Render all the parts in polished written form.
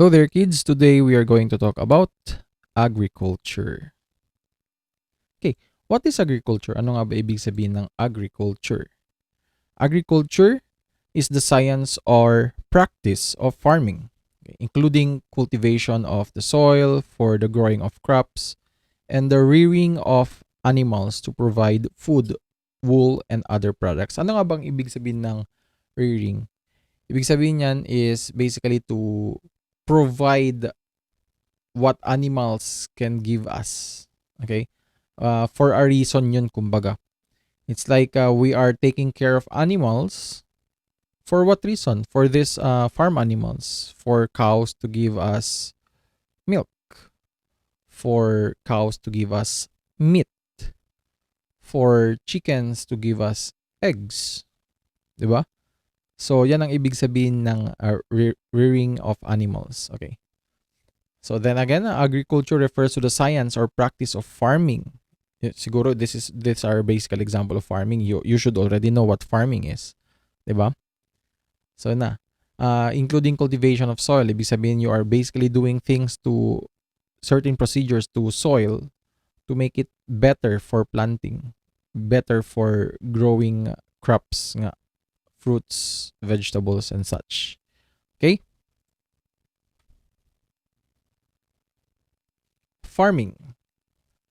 Hello there, kids. Today we are going to talk about agriculture. Okay, what is agriculture? Ano nga ba ibig sabihin ng agriculture? Agriculture is the science or practice of farming, okay, including cultivation of the soil for the growing of crops and the rearing of animals to provide food, wool, and other products. Ano nga bang ibig sabihin ng rearing? Ibig sabihin niyan is basically to provide what animals can give us. Okay? For a reason yun, kumbaga. It's like we are taking care of animals. For what reason? For this farm animals. For cows to give us milk. For cows to give us meat. For chickens to give us eggs. Diba? So, yan ang ibig sabihin ng rearing of animals. Okay. So then again, agriculture refers to the science or practice of farming. Siguro this are basic example of farming. You should already know what farming is, 'di ba? So na. Including cultivation of soil, ibig sabihin you are basically doing things to certain procedures to soil to make it better for planting, better for growing crops nga, fruits, vegetables and such. Okay? Farming.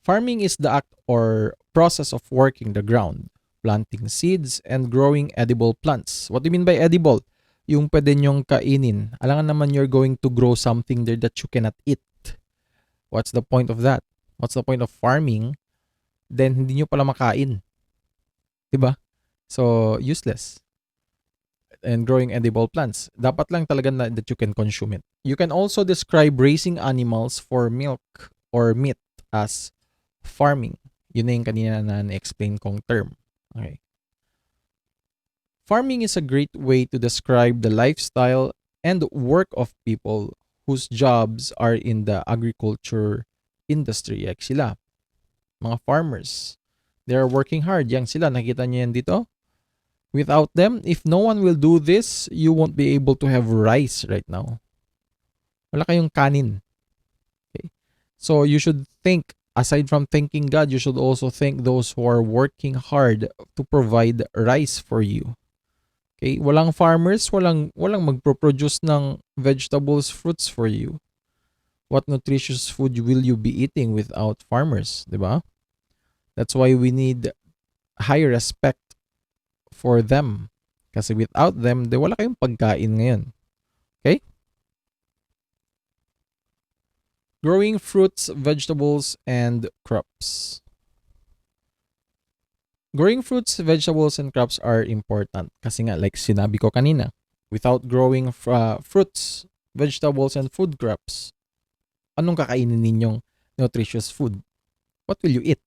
Farming is the act or process of working the ground, planting seeds, and growing edible plants. What do you mean by edible? Yung pwede nyong kainin. Alangan naman you're going to grow something there that you cannot eat. What's the point of that? What's the point of farming? Then hindi nyo pala makain. Diba? So, useless. And growing edible plants. Dapat lang talaga na that you can consume it. You can also describe raising animals for milk or meat as farming. Yun na yung kanina na na-explain kong term. Okay. Farming is a great way to describe the lifestyle and work of people whose jobs are in the agriculture industry. Like sila, mga farmers. They are working hard. Yang sila, nakita niyo yan dito? Without them, if no one will do this, you won't be able to have rice right now. Wala kayong kanin. Okay? So you should think, aside from thanking God, you should also thank those who are working hard to provide rice for you. Okay? Walang farmers, walang magpo-produce ng vegetables, fruits for you. What nutritious food will you be eating without farmers, 'di ba? That's why we need high respect for them. Kasi without them, wala kayong pagkain ngayon. Okay? Growing fruits, vegetables, and crops. Growing fruits, vegetables, and crops are important. Kasi nga, like sinabi ko kanina, without growing fruits, vegetables, and food crops, anong kakainin ninyong nutritious food? What will you eat?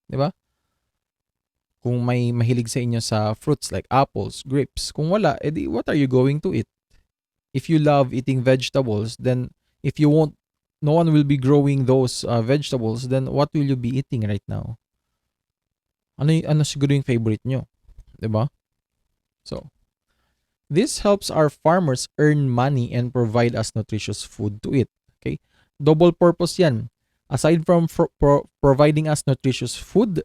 Diba? Kung may mahilig sa inyo sa fruits like apples, grapes, kung wala, edi what are you going to eat? If you love eating vegetables, then if you won't, no one will be growing those vegetables, then what will you be eating right now? Ano siguro yung favorite nyo? Diba? So, this helps our farmers earn money and provide us nutritious food to eat. Okay? Double purpose yan. Aside from providing us nutritious food,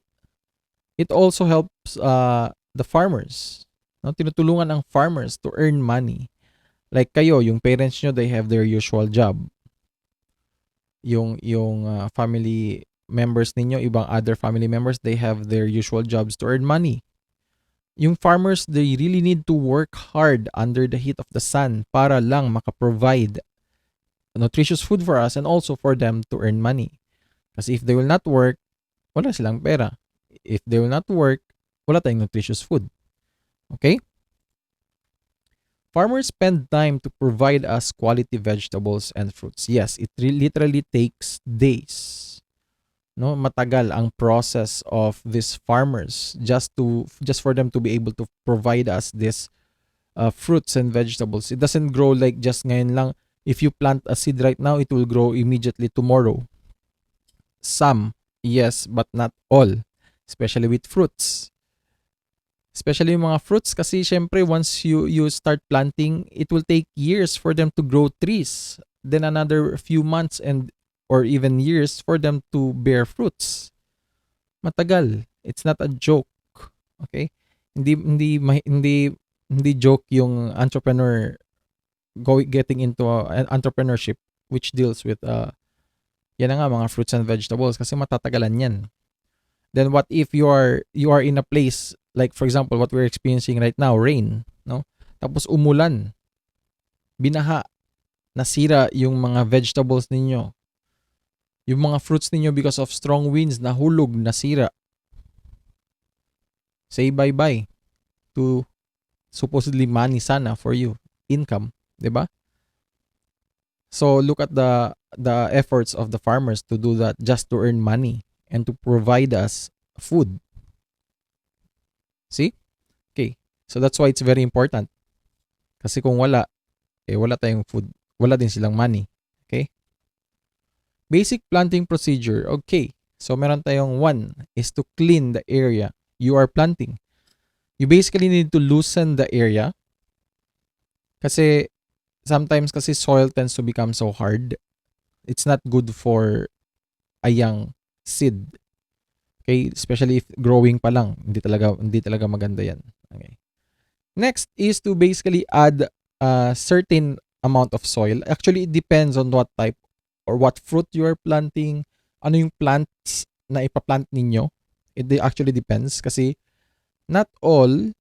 it also helps the farmers. No? Tinutulungan ang farmers to earn money. Like kayo, yung parents nyo, they have their usual job. Yung family members ninyo, ibang other family members, they have their usual jobs to earn money. Yung farmers, they really need to work hard under the heat of the sun para lang makaprovide nutritious food for us and also for them to earn money. Kasi if they will not work, wala silang pera. If they will not work, wala tayong nutritious food. Okay? Farmers spend time to provide us quality vegetables and fruits. Yes, it literally takes days. No, matagal ang process of these farmers just for them to be able to provide us this fruits and vegetables. It doesn't grow like just ngayon lang. If you plant a seed right now, it will grow immediately tomorrow. Some, yes, but not all. Especially with fruits. Especially yung mga fruits kasi syempre once you start planting, it will take years for them to grow trees. then another few months and or even years for them to bear fruits. Matagal. It's not a joke. Okay? Hindi joke yung entrepreneur getting into an entrepreneurship which deals with yan na nga mga fruits and vegetables kasi matatagalan yan. Then what if you are in a place like for example what we're experiencing right now, rain, no? Tapos umulan, binaha, nasira yung mga vegetables ninyo. Yung mga fruits ninyo because of strong winds, nahulog, nasira. Say bye-bye to supposedly money sana for you, income, 'di ba? So look at the efforts of the farmers to do that just to earn money and to provide us food. See? Okay. So that's why it's very important. Kasi kung wala, wala tayong food. Wala din silang money. Okay? Basic planting procedure. Okay. So meron tayong one is to clean the area you are planting. You basically need to loosen the area kasi sometimes kasi soil tends to become so hard. It's not good for a young seed. Okay? Especially if growing pa lang. Hindi talaga maganda yan. Okay. Next is to basically add a certain amount of soil. Actually, it depends on what type or what fruit you are planting. Ano yung plants na ipaplant ninyo. It actually depends kasi not all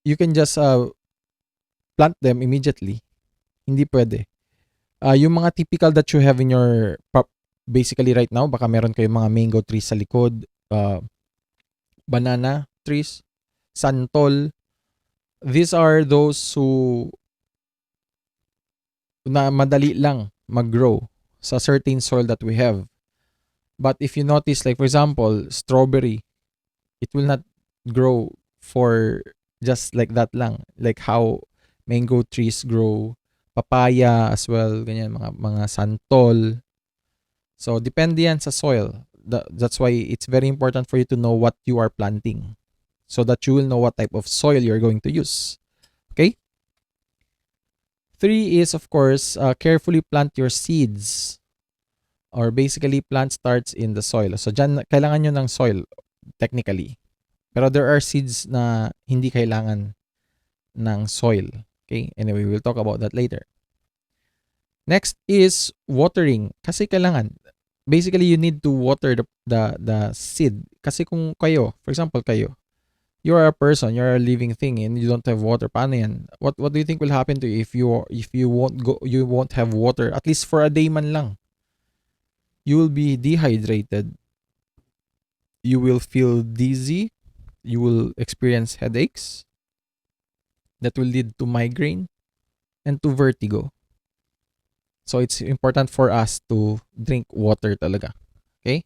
you can just plant them immediately. Hindi pwede. Yung mga typical that you have in your basically right now, baka meron kayong mga mango trees sa likod, banana trees, santol. These are those who na madali lang mag-grow sa certain soil that we have. But if you notice, like for example, strawberry, it will not grow for just like that lang. Like how mango trees grow, papaya as well, ganyan, mga santol. So, depende yan sa soil. That's why it's very important for you to know what you are planting so that you will know what type of soil you're going to use. Okay? 3 is, of course, carefully plant your seeds. Or basically, plant starts in the soil. So, dyan, kailangan nyo ng soil, technically. Pero there are seeds na hindi kailangan ng soil. Okay? Anyway, we'll talk about that later. Next is watering. Kasi kailangan. Basically, you need to water the seed. Kasi kung kayo, for example, kayo, you are a person, you are a living thing, and you don't have water. Paano yan? What do you think will happen to you if you won't have water at least for a day man lang? You will be dehydrated. You will feel dizzy. You will experience headaches that will lead to migraine and to vertigo. So it's important for us to drink water talaga. Okay?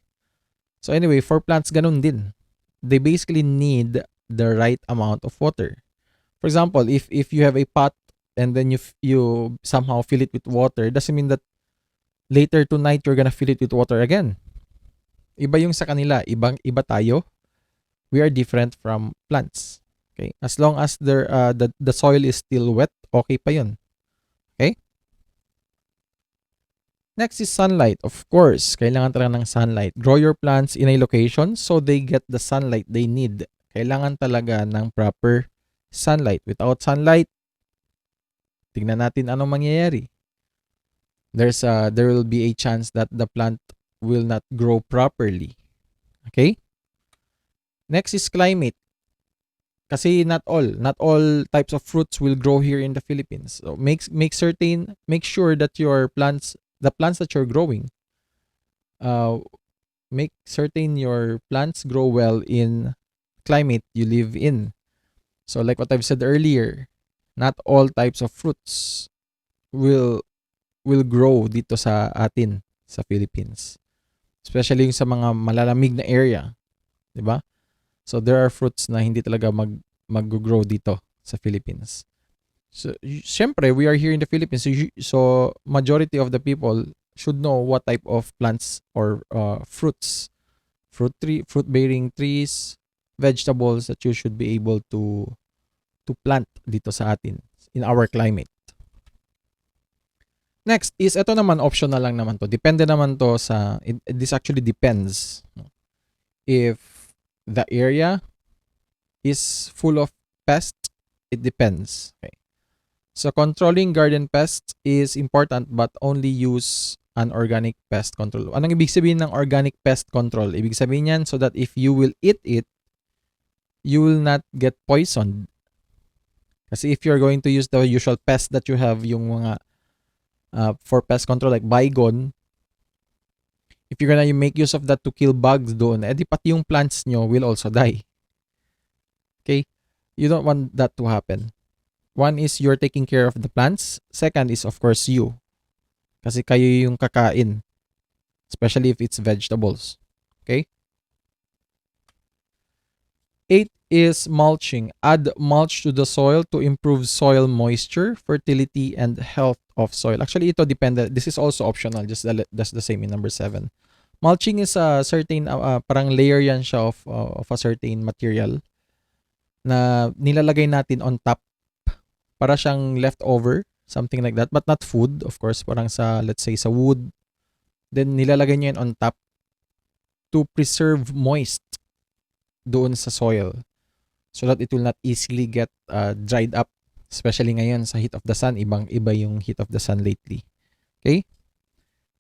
So anyway, for plants ganun din. They basically need the right amount of water. For example, if you have a pot and then you somehow fill it with water, it doesn't mean that later tonight you're gonna fill it with water again. Iba yung sa kanila, iba tayo. We are different from plants. Okay? As long as the soil is still wet, okay pa yun. Okay? Next is sunlight. Of course, kailangan talaga ng sunlight. Grow your plants in a location so they get the sunlight they need. Kailangan talaga ng proper sunlight. Without sunlight, tingnan natin anong mangyayari. There will be a chance that the plant will not grow properly. Okay? Next is climate. Kasi not all types of fruits will grow here in the Philippines. So make sure that the plants that you're growing, make certain your plants grow well in climate you live in. So like what I've said earlier, not all types of fruits will grow dito sa atin sa Philippines. Especially yung sa mga malalamig na area, 'di ba? So there are fruits na hindi talaga mag-grow dito sa Philippines. So syempre, we are here in the Philippines, so majority of the people should know what type of plants or fruits, fruit-bearing trees, vegetables that you should be able to plant dito sa atin in our climate. Next is ito naman, optional lang naman to. Depende naman to sa, this actually depends. If the area is full of pests, it depends. Okay. So controlling garden pests is important but only use an organic pest control. Anong ibig sabihin ng organic pest control? Ibig sabihin yan so that if you will eat it, you will not get poisoned. Kasi if you're going to use the usual pest that you have, yung mga for pest control like Baygon, if you're gonna make use of that to kill bugs doon, edi pati yung plants nyo will also die. Okay? You don't want that to happen. One is you're taking care of the plants. Second is of course you. Kasi kayo yung kakain. Especially if it's vegetables. Okay? 8 is mulching. Add mulch to the soil to improve soil moisture, fertility, and health of soil. Actually, ito depende. This is also optional. That's the same in number 7. Mulching is a certain, parang layer yan siya of a certain material na nilalagay natin on top para siyang leftover, something like that, but not food, of course, parang sa, let's say, sa wood. Then, nilalagay nyo yan on top to preserve moist doon sa soil so that it will not easily get dried up, especially ngayon sa heat of the sun. Iba yung heat of the sun lately. Okay?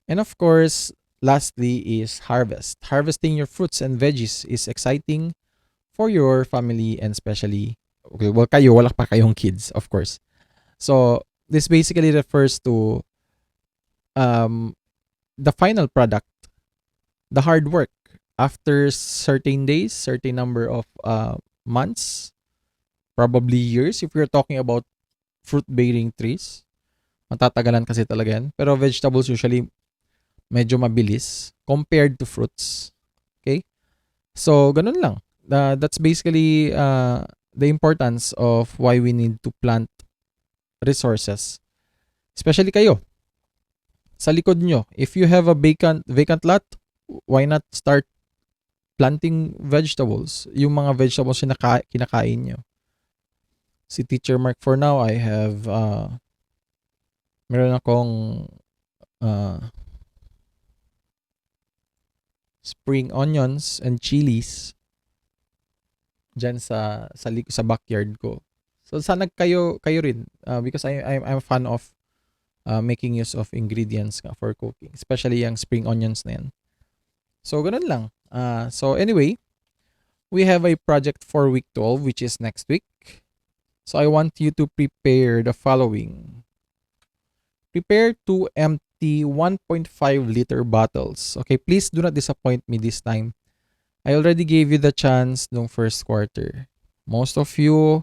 And of course, lastly is harvest. Harvesting your fruits and veggies is exciting for your family and especially, okay, well, kayo, wala pa kayong kids, of course. So, this basically refers to the final product, the hard work. After certain days, certain number of months, probably years, if we're talking about fruit-bearing trees, matatagalan kasi talaga yan. Pero vegetables usually medyo mabilis compared to fruits. Okay? So, ganun lang. That's basically the importance of why we need to plant resources. Especially kayo, sa likod nyo. If you have a vacant lot, why not start planting vegetables? Yung mga vegetables na kinakain nyo. Si Teacher Mark, for now, I have, meron akong spring onions and chilies dyan sa backyard ko. So sana kayo rin because I'm a fan of making use of ingredients for cooking, especially yung spring onions na yan. So ganun lang. So anyway, we have a project for week 12 which is next week. So I want you to prepare the following. Prepare 2 empty 1.5 liter bottles. Okay, please do not disappoint me this time. I already gave you the chance nung first quarter. Most of you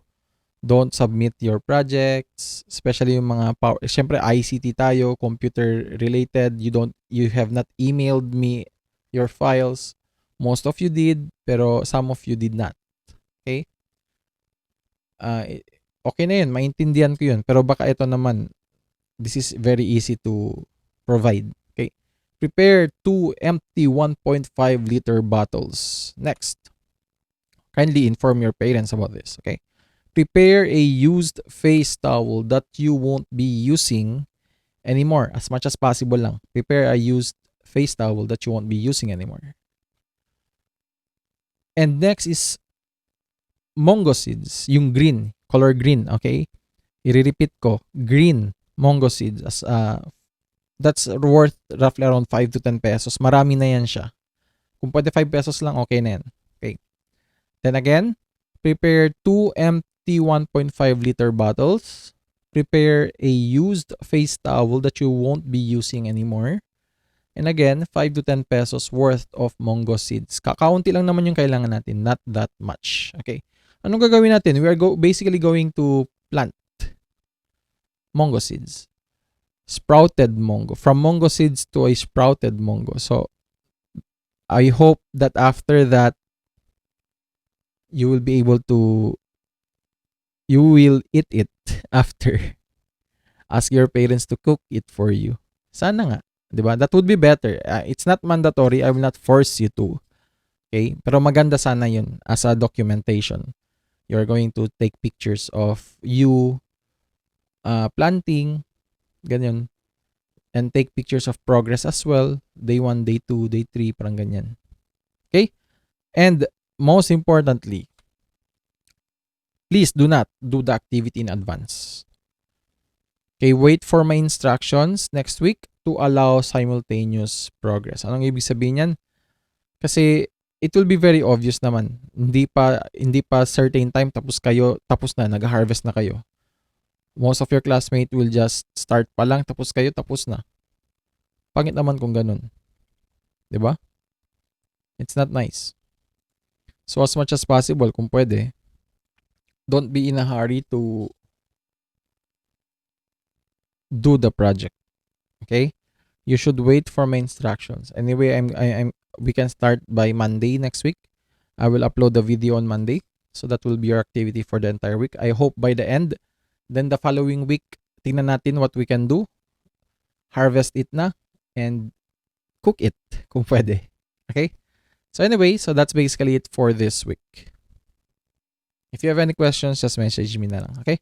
don't submit your projects, especially yung mga syempre ICT tayo, computer related. You have not emailed me your files. Most of you did, pero some of you did not. Okay? Okay na yun, maintindihan ko yun. Pero baka ito naman, this is very easy to provide. Okay? Prepare 2 empty 1.5 liter bottles. Next. Kindly inform your parents about this. Okay? Prepare a used face towel that you won't be using anymore. As much as possible lang. Prepare a used face towel that you won't be using anymore. And next is mango seeds. Yung green. Color green. Okay? I-repeat ko. Green mango seeds. That's worth roughly around 5 to 10 pesos. Marami na yan siya. Kung pwede 5 pesos lang, okay na yan. Okay. Then again, prepare 2 empty 1.5 liter bottles. Prepare a used face towel that you won't be using anymore. And again, 5 to 10 pesos worth of mango seeds. Kakaunti lang naman yung kailangan natin. Not that much. Okay. Anong gagawin natin? We are basically going to plant mango seeds. Sprouted mango. From mango seeds to a sprouted mango. So, I hope that after that, you will be able to, you will eat it after. Ask your parents to cook it for you. Sana nga. Diba? That would be better. It's not mandatory. I will not force you to. Okay? Pero maganda sana yun as a documentation. You're going to take pictures of you planting. Ganyan. And take pictures of progress as well. Day 1, day 2, day 3, parang ganyan. Okay? And most importantly, please do not do the activity in advance. Okay, wait for my instructions next week to allow simultaneous progress. Anong ibig sabihin yan? Kasi it will be very obvious naman. Hindi pa certain time tapos na, nag-harvest na kayo. Most of your classmates will just start pa lang tapos kayo tapos na. Pangit naman kung ganun. 'Di ba? It's not nice. So as much as possible kung pwede, don't be in a hurry to do the project. Okay? You should wait for my instructions. Anyway, we can start by Monday next week. I will upload the video on Monday. So that will be your activity for the entire week. I hope by the end, then the following week, tingnan natin what we can do. Harvest it na and cook it kung pwede. Okay? So anyway, so that's basically it for this week. If you have any questions, just message me na lang. Okay?